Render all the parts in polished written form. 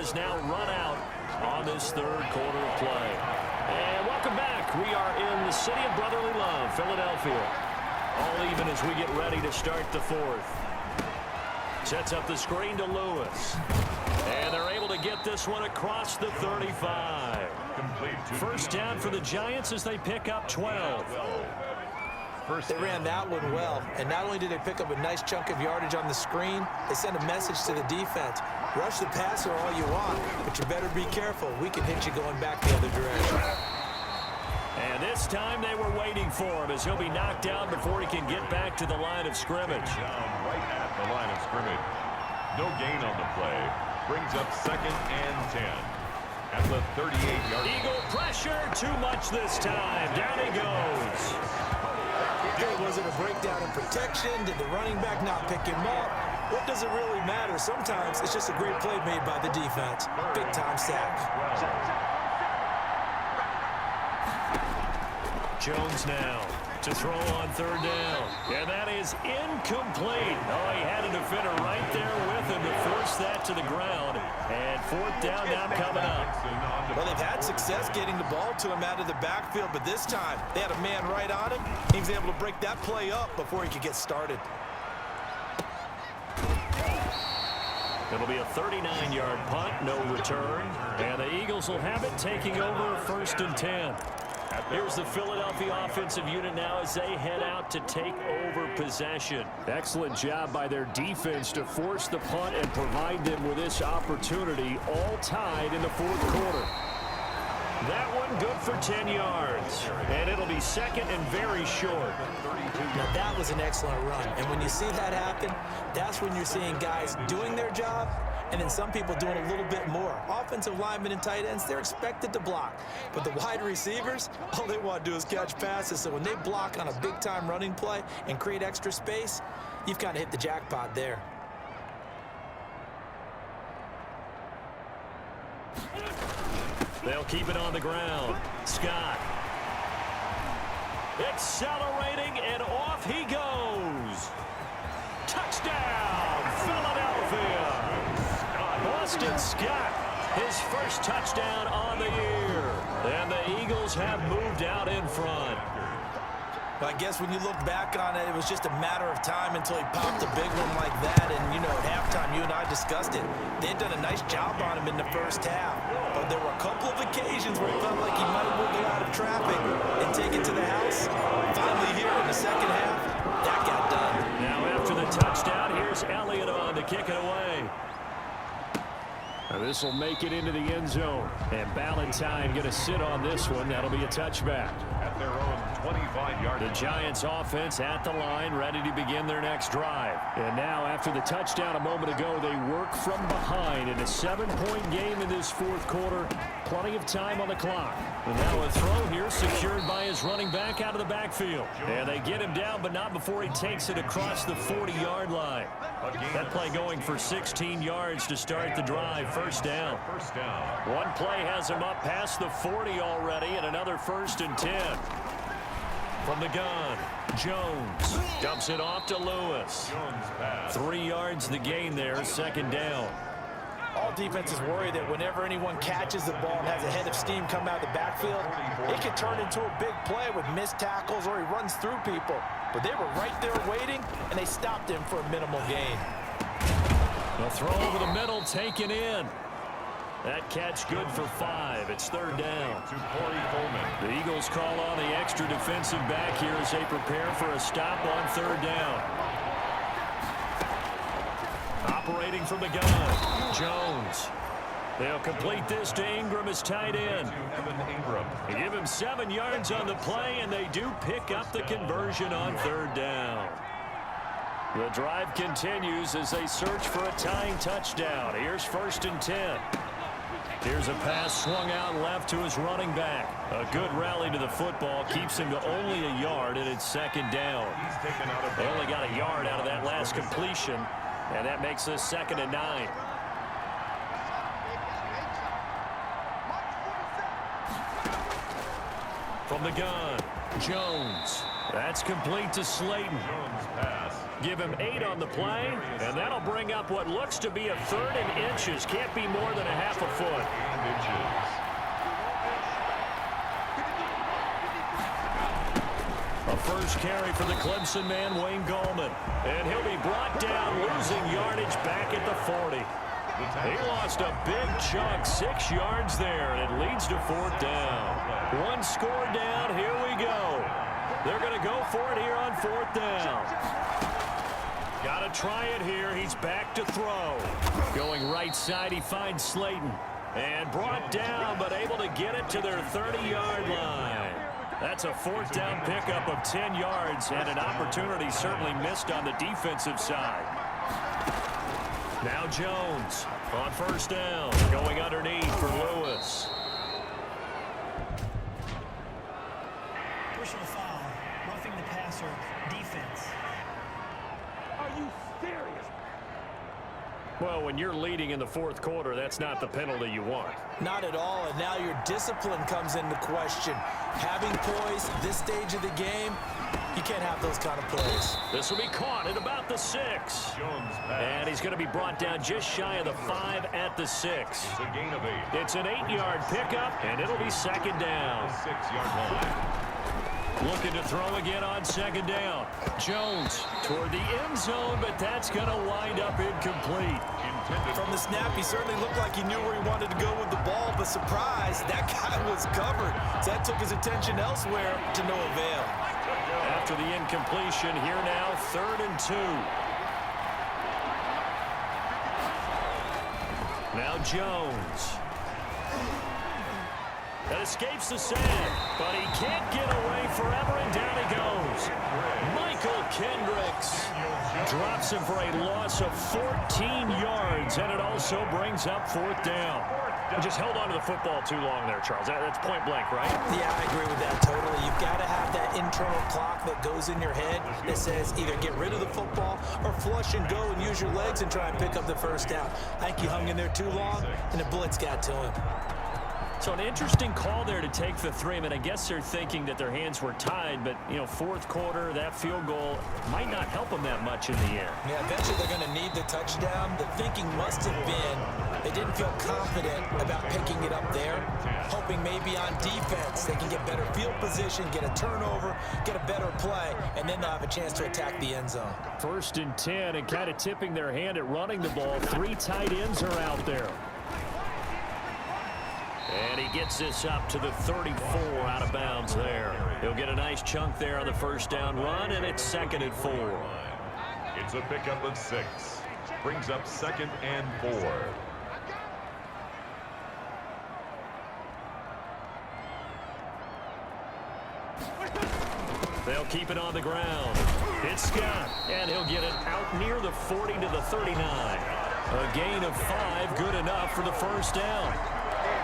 has now run out on this third quarter of play. And welcome back. We are in the city of brotherly love, Philadelphia. All even as we get ready to start the fourth. Sets up the screen to Lewis. And they're able to get this one across the 35. First down for the Giants as they pick up 12. They ran that one well, and not only did they pick up a nice chunk of yardage on the screen, they sent a message to the defense. Rush the passer all you want, but you better be careful. We can hit you going back the other direction. And this time they were waiting for him as he'll be knocked down before he can get back to the line of scrimmage. Down right at the line of scrimmage. No gain on the play. Brings up 2nd and 10. At the 38-yard line. Eagle pressure, too much this time. Down he goes. Was it a breakdown in protection? Did the running back not pick him up? What does it really matter? Sometimes it's just a great play made by the defense. Big-time sack. Jones now to throw on third down. And that is incomplete. Oh, he had a defender right there with him to force that to the ground. And fourth down now coming up. Well, they've had success getting the ball to him out of the backfield, but this time they had a man right on him. He was able to break that play up before he could get started. It'll be a 39-yard punt, no return. And the Eagles will have it, taking over 1st and 10. Here's the Philadelphia offensive unit now as they head out to take over possession. Excellent job by their defense to force the punt and provide them with this opportunity, all tied in the fourth quarter. That one good for 10 yards. And it'll be 2nd and very short. Now that was an excellent run. And when you see that happen, that's when you're seeing guys doing their job and then some people doing a little bit more. Offensive linemen and tight ends, they're expected to block. But the wide receivers, all they want to do is catch passes. So when they block on a big-time running play and create extra space, you've kind of hit the jackpot there. They'll keep it on the ground. Scott. Accelerating, and off he goes. Touchdown, Philadelphia. Boston Scott, his first touchdown on the year. And the Eagles have moved out in front. But I guess when you look back on it, it was just a matter of time until he popped a big one like that. And, you know, at halftime, you and I discussed it. They had done a nice job on him in the first half. But there were a couple of occasions where it felt like he might wiggle out of traffic and take it to the house. Finally here in the second half, that got done. Now after the touchdown, here's Elliott on to kick it away. This will make it into the end zone. And Ballantyne going to sit on this one. That'll be a touchback. At their own 25-yard line. The Giants offense at the line, ready to begin their next drive. And now after the touchdown a moment ago, they work from behind in a 7-point game in this fourth quarter. Plenty of time on the clock. And now a throw here secured by his running back out of the backfield. And they get him down, but not before he takes it across the 40-yard line. That play going for 16 yards to start the drive. First down. One play has him up past the 40 already, and another 1st and 10. From the gun, Jones dumps it off to Lewis. 3 yards the gain there, 2nd down. All defenses worry that whenever anyone catches the ball and has a head of steam come out of the backfield, it can turn into a big play with missed tackles or he runs through people. But they were right there waiting, and they stopped him for a minimal gain. The throw over the middle, taken in. That catch good for 5. It's 3rd down. To Corey Coleman. The Eagles call on the extra defensive back here as they prepare for a stop on 3rd down. Operating from the gun, Jones. They'll complete this to Ingram as tight end. Evan Ingram. They give him 7 yards on the play, and they do pick up the conversion on 3rd down. The drive continues as they search for a tying touchdown. Here's 1st and 10. Here's a pass swung out left to his running back. A good rally to the football keeps him to only a yard, and it's 2nd down. They only got a yard out of that last completion, and that makes this 2nd and 9. From the gun, Jones. That's complete to Slayton. Jones pass Give him 8 on the play, and that'll bring up what looks to be a 3rd and inches. Can't be more than a half a foot. A first carry for the Clemson man, Wayne Gallman. And he'll be brought down, losing yardage back at the 40. He lost a big chunk, 6 yards there, and it leads to 4th down. 1 score down, here we go. They're going to go for it here on 4th down. Got to try it here. He's back to throw. Going right side, he finds Slayton. And brought down, but able to get it to their 30-yard line. That's a 4th down pickup of 10 yards, and an opportunity certainly missed on the defensive side. Now Jones on 1st down, going underneath for Lewis. Personal foul, roughing the passer, defense. Are you serious? Well, when you're leading in the 4th quarter, that's not the penalty you want. Not at all, and now your discipline comes into question. Having poise this stage of the game, you can't have those kind of plays. This will be caught at about the 6. And he's going to be brought down just shy of the 5 at the 6. It's a gain of 8. It's an 8-yard pickup, and it'll be 2nd down. 6-yard line. Looking to throw again on 2nd down. Jones toward the end zone, but that's going to wind up incomplete. From the snap, he certainly looked like he knew where he wanted to go with the ball, but surprise, that guy was covered. So that took his attention elsewhere to no avail. After the incompletion, here now, 3rd and 2. Now Jones. That escapes the sand, but he can't get away forever, and down he goes. Michael Kendricks drops him for a loss of 14 yards, and it also brings up 4th down. Just held on to the football too long there, Charles. That's point blank, right? Yeah, I agree with that totally. You've got to have that internal clock that goes in your head that says either get rid of the football or flush and go and use your legs and try and pick up the 1st down. I think he hung in there too long, and the blitz got to him. So an interesting call there to take the 3. I mean, I guess they're thinking that their hands were tied, but, you know, 4th quarter, that field goal might not help them that much in the air. Yeah, eventually they're going to need the touchdown. The thinking must have been they didn't feel confident about picking it up there, hoping maybe on defense they can get better field position, get a turnover, get a better play, and then they'll have a chance to attack the end zone. 1st and 10, and kind of tipping their hand at running the ball. 3 tight ends are out there. And he gets this up to the 34 out of bounds there. He'll get a nice chunk there on the 1st down run, and it's 2nd and 4. It's a pickup of 6. Brings up 2nd and 4. They'll keep it on the ground. It's Scott, and he'll get it out near the 40 to the 39. A gain of 5, good enough for the 1st down.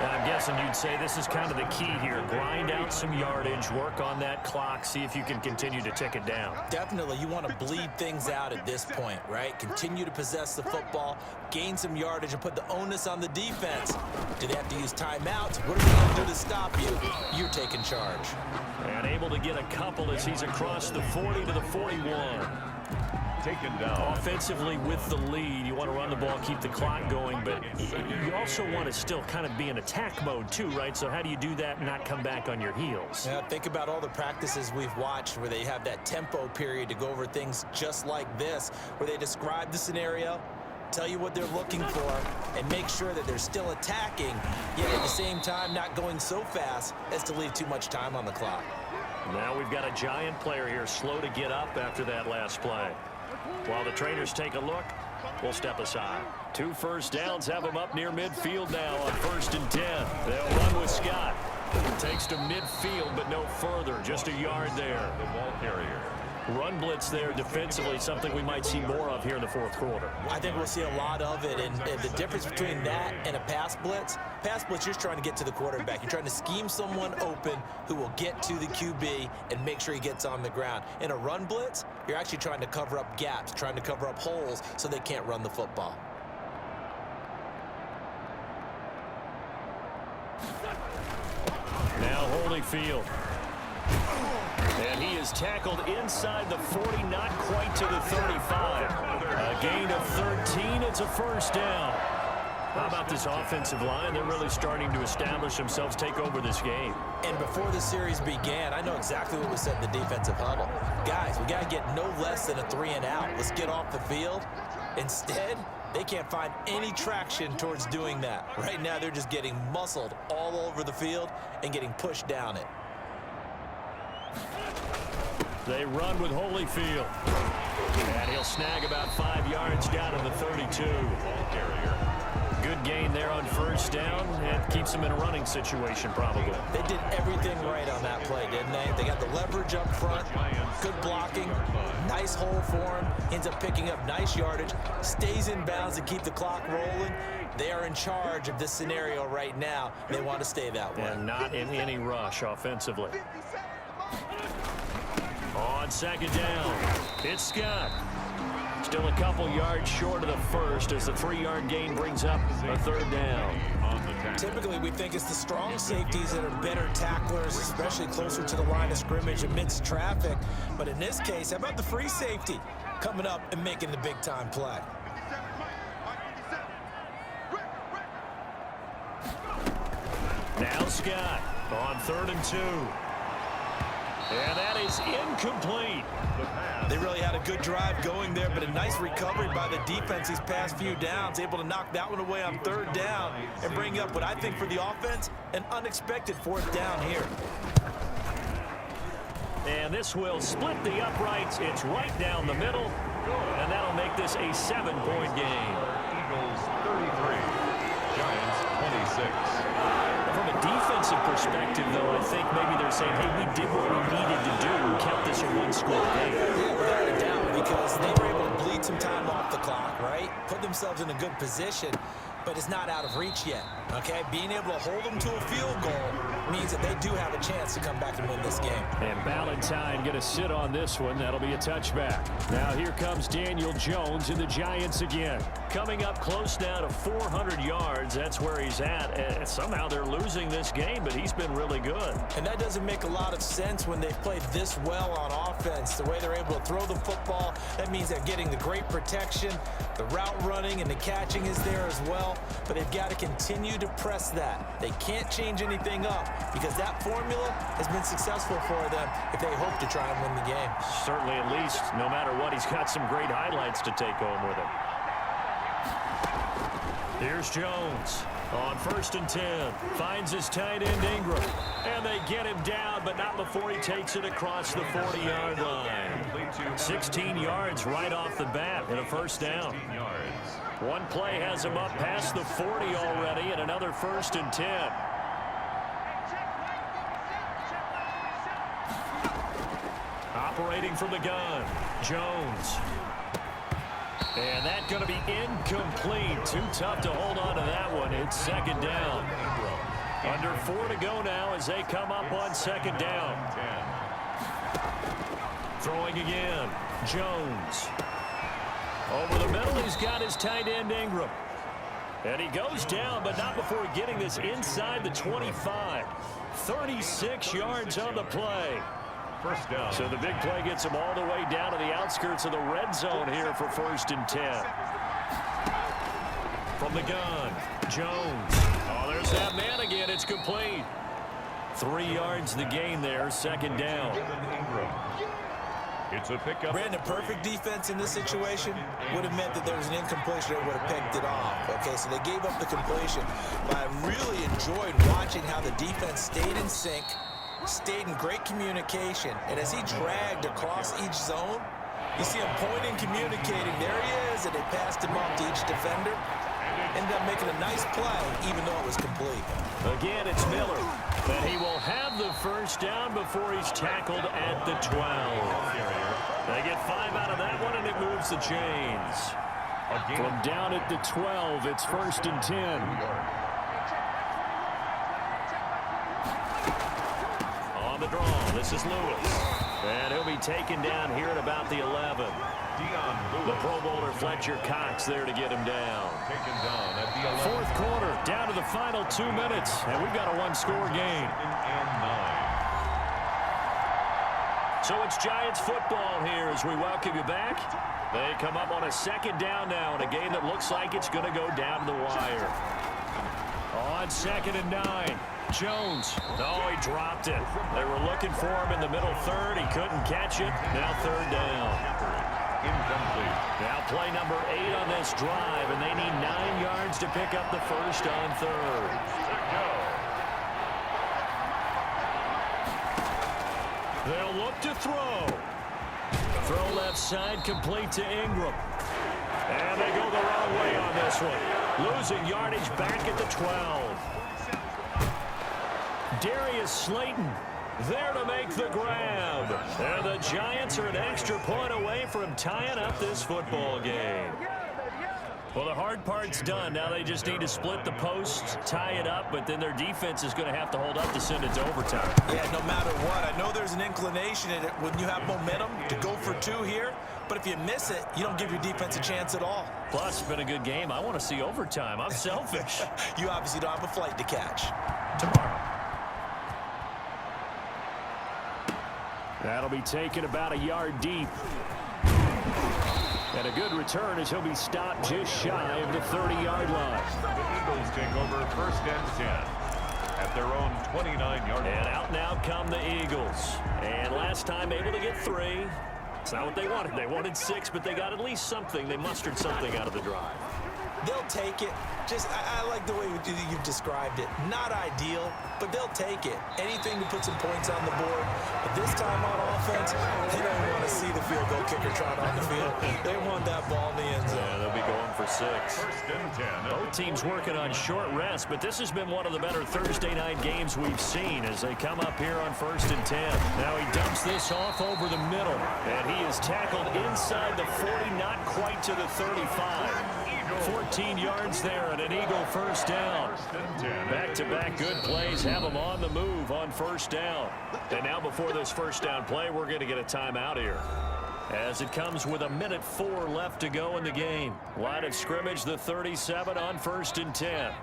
And I'm guessing you'd say this is kind of the key here. Grind out some yardage, work on that clock, see if you can continue to tick it down. Definitely, you want to bleed things out at this point, right? Continue to possess the football, gain some yardage, and put the onus on the defense. Do they have to use timeouts? What are we going to do to stop you? You're taking charge. And able to get a couple as he's across the 40 to the 41. Taken down. Offensively with the lead, you want to run the ball, keep the clock going, but you also want to still kind of be in attack mode too, right? So how do you do that and not come back on your heels? Yeah, think about all the practices we've watched where they have that tempo period to go over things just like this, where they describe the scenario, tell you what they're looking for, and make sure that they're still attacking, yet at the same time not going so fast as to leave too much time on the clock. Now we've got a giant player here, slow to get up after that last play. While the trainers take a look, we'll step aside. 2 1st downs have them up near midfield now on 1st and 10. They'll run with Scott. Takes to midfield, but no further. Just a yard there. The ball carrier. Run blitz there defensively, something we might see more of here in the 4th quarter. I think we'll see a lot of it, and the difference between that and a pass blitz, you're just trying to get to the quarterback. You're trying to scheme someone open who will get to the QB and make sure he gets on the ground. In a run blitz, you're actually trying to cover up gaps, trying to cover up holes so they can't run the football. Now Holyfield. And he is tackled inside the 40, not quite to the 35. A gain of 13. It's a first down. How about this offensive line? They're really starting to establish themselves, take over this game. And before the series began, I know exactly what was said in the defensive huddle. Guys, we got to get no less than a 3-and-out. Let's get off the field. Instead, they can't find any traction towards doing that. Right now, they're just getting muscled all over the field and getting pushed down it. They run with Holyfield. And he'll snag about 5 yards down in the 32. Ball carrier. Good gain there on first down, and keeps them in a running situation probably. They did everything right on that play, didn't they? They got the leverage up front, good blocking, nice hole for him, ends up picking up nice yardage, stays in bounds to keep the clock rolling. They are in charge of this scenario right now. They want to stay that way. And not in any rush offensively. On second down, it's Scott. Still a couple yards short of the first as the 3-yard gain brings up a third down. Typically, we think it's the strong safeties that are better tacklers, especially closer to the line of scrimmage amidst traffic. But in this case, how about the free safety coming up and making the big-time play? Now Scott on 3rd and 2. And that is incomplete. They really had a good drive going there, but a nice recovery by the defense these past few downs, able to knock that one away on 3rd down and bring up what I think for the offense, an unexpected 4th down here. And this will split the uprights. It's right down the middle, and that'll make this a 7-point game. Eagles 33, Giants 26. From a defensive perspective, though, I think maybe they're saying, hey, we did what we needed to do. Count this a 1-score game. Yeah, without a doubt, because they were able to bleed some time off the clock, right? Put themselves in a good position, but it's not out of reach yet, okay? Being able to hold them to a field goal means that they do have a chance to come back and win this game. And Ballantyne going to sit on this one. That'll be a touchback. Now here comes Daniel Jones and the Giants again. Coming up close now to 400 yards. That's where he's at. And somehow they're losing this game, but he's been really good. And that doesn't make a lot of sense when they've played this well on offense. The way they're able to throw the football, that means they're getting the great protection. The route running and the catching is there as well. But they've got to continue to press that. They can't change anything up because that formula has been successful for them if they hope to try and win the game. Certainly, at least, no matter what, he's got some great highlights to take home with him. Here's Jones on 1st and 10. Finds his tight end Ingram. And they get him down, but not before he takes it across the 40-yard line. 16 yards right off the bat and a first down. One play has him up past the 40 already, and another 1st and 10. Operating from the gun, Jones. And that's going to be incomplete. Too tough to hold on to that one. It's 2nd down. Under 4 to go now as they come up on 2nd down. Throwing again, Jones. Over the middle, he's got his tight end Ingram. And he goes down, but not before getting this inside the 25. 36 yards on the play. First down. So the big play gets him all the way down to the outskirts of the red zone here for 1st and 10. From the gun, Jones. Oh, there's that man again. It's complete. 3 yards the gain there, 2nd down. It's a pickup. Brandon, perfect defense in this situation would have meant that there was an incompletion that would have picked it off. Okay, so they gave up the completion. But I really enjoyed watching how the defense stayed in sync, stayed in great communication. And as he dragged across each zone, you see him pointing, communicating. There he is, and they passed him off to each defender. Ended up making a nice play, even though it was complete. Again, it's Miller. And he will have the first down before he's tackled at the 12. They get 5 out of that one, and it moves the chains. From down at the 12, it's 1st and 10. On the draw, this is Lewis. And he'll be taken down here at about the 11. The Pro Bowler Fletcher Cox there to get him down. Taken down at the 11. 4th quarter, down to the final 2 minutes, and we've got a 1-score game. So it's Giants football here as we welcome you back. They come up on a second down now in a game that looks like it's going to go down to the wire. On 2nd and 9, Jones. Oh, he dropped it. They were looking for him in the middle third. He couldn't catch it. Now 3rd down. Incomplete. Now play number 8 on this drive, and they need 9 yards to pick up the first on 3rd. They'll look to throw. Throw left side, complete to Ingram. And they go the wrong way on this one. Losing yardage back at the 12. Darius Slayton there to make the grab. And the Giants are an extra point away from tying up this football game. Well, the hard part's done. Now they just need to split the posts, tie it up, but then their defense is going to have to hold up to send it to overtime. Yeah, no matter what. I know there's an inclination in it when you have momentum to go for 2 here, but if you miss it, you don't give your defense a chance at all. Plus, it's been a good game. I want to see overtime. I'm selfish. You obviously don't have a flight to catch. Tomorrow. That'll be taken about a yard deep. And a good return as he'll be stopped just shy of the 30-yard line. The Eagles take over 1st and 10 at their own 29-yard line. And out now come the Eagles. And last time able to get 3. It's not what they wanted. They wanted 6, but they got at least something. They mustered something out of the drive. They'll take it. Just, I like the way you've described it. Not ideal, but they'll take it. Anything to put some points on the board. But this time on offense, they don't want to see the field goal kicker trot on the field. They want that ball in the end zone. Yeah, they'll be going for 6. 1st and 10. Both teams working on short rest, but this has been one of the better Thursday night games we've seen as they come up here on 1st and 10. Now he dumps this off over the middle, and he is tackled inside the 40, not quite to the 35. 14 yards there and an Eagle 1st down. Back-to-back good plays have them on the move on 1st down. And now before this 1st down play, we're going to get a timeout here, as it comes with 1:04 left to go in the game. Line of scrimmage, the 37 on 1st and 10.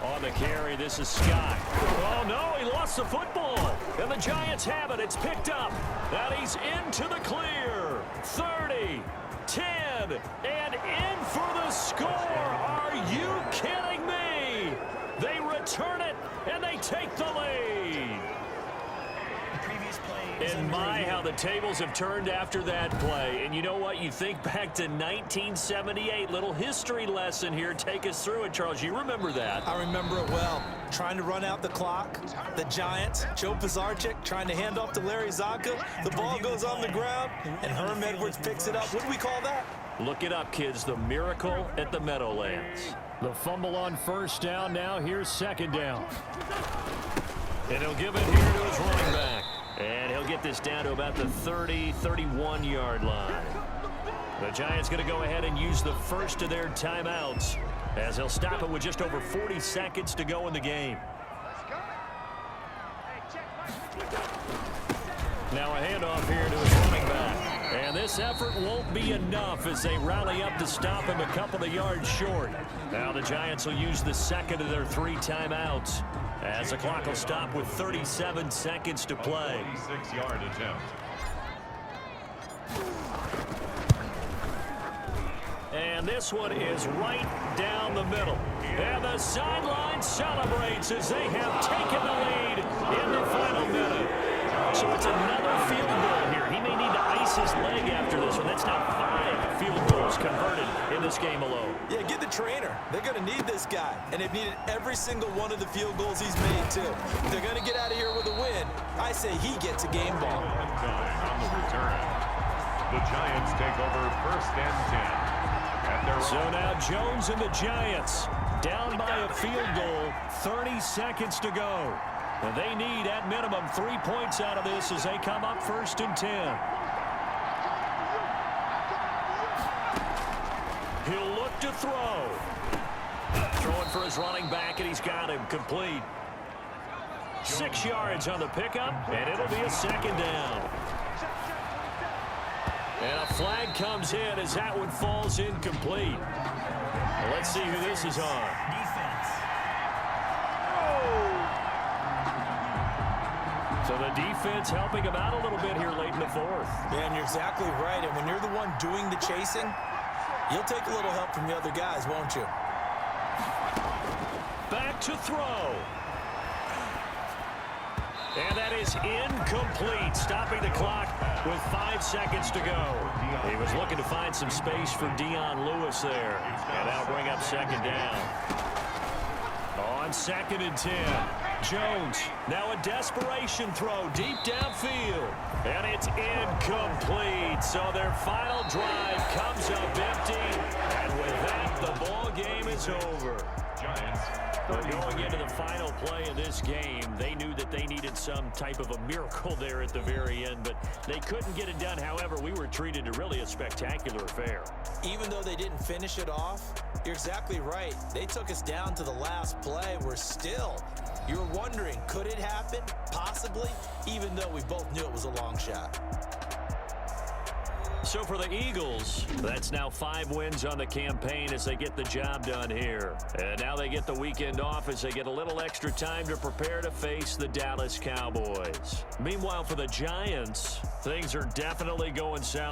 On the carry, this is Scott. Oh, no, he lost the football. And the Giants have it. It's picked up. And he's into the clear. 30, 10, and in for the score. Are you kidding me? They return it, and they take the lead. The previous play is And my, how the tables have turned after that play. And you know what? You think back to 1978. Little history lesson here. Take us through it, Charles. You remember that. I remember it well. Trying to run out the clock. The Giants, Joe Pisarcik trying to hand off to Larry Zonka. The ball goes on the ground, and Herm Edwards picks it up. What do we call that? Look it up, kids. The miracle at the Meadowlands. The fumble on 1st down. Now here's 2nd down. And he'll give it here to his running back. And he'll get this down to about the 30, 31-yard line. The Giants going to go ahead and use the first of their timeouts, as they'll stop it with just over 40 seconds to go in the game. Now a handoff here to his running back. And this effort won't be enough as they rally up to stop him a couple of yards short. Now the Giants will use the 2nd of their 3 timeouts, as the clock will stop with 37 seconds to play. 46-yard attempt. And this one is right down the middle. And the sideline celebrates as they have taken the lead in the final minute. So it's another field goal here. He may need to ice his leg after this one. That's now 5 field goals converted in this game alone. Yeah, get the trainer. They're going to need this guy. And they've needed every single one of the field goals he's made, too. If they're going to get out of here with a win, I say he gets a game ball. On the return, the Giants take over 1st and 10. So now Jones and the Giants down by a field goal, 30 seconds to go. And they need, at minimum, 3 points out of this as they come up 1st and 10. He'll look to throw. Throwing for his running back, and he's got him complete. 6 yards on the pickup, and it'll be a 2nd down. And a flag comes in as that one falls incomplete. Well, let's see who this is on. defense. So the defense helping him out a little bit here late in the fourth. Yeah, and you're exactly right. And when you're the one doing the chasing, you'll take a little help from the other guys, won't you? Back to throw. And that is incomplete, stopping the clock with 5 seconds to go. He was looking to find some space for Dion Lewis there. And that'll bring up second down. On 2nd and 10, Jones, now a desperation throw deep downfield. And it's incomplete. So their final drive comes up empty. And with that, the ball game is over. Giants. But going into the final play of this game, they knew that they needed some type of a miracle there at the very end, but they couldn't get it done. However, we were treated to really a spectacular affair. Even though they didn't finish it off, you're exactly right. They took us down to the last play. We're still, you were wondering, could it happen? Possibly, even though we both knew it was a long shot. So for the Eagles, that's now 5 wins on the campaign as they get the job done here. And now they get the weekend off as they get a little extra time to prepare to face the Dallas Cowboys. Meanwhile, for the Giants, things are definitely going south.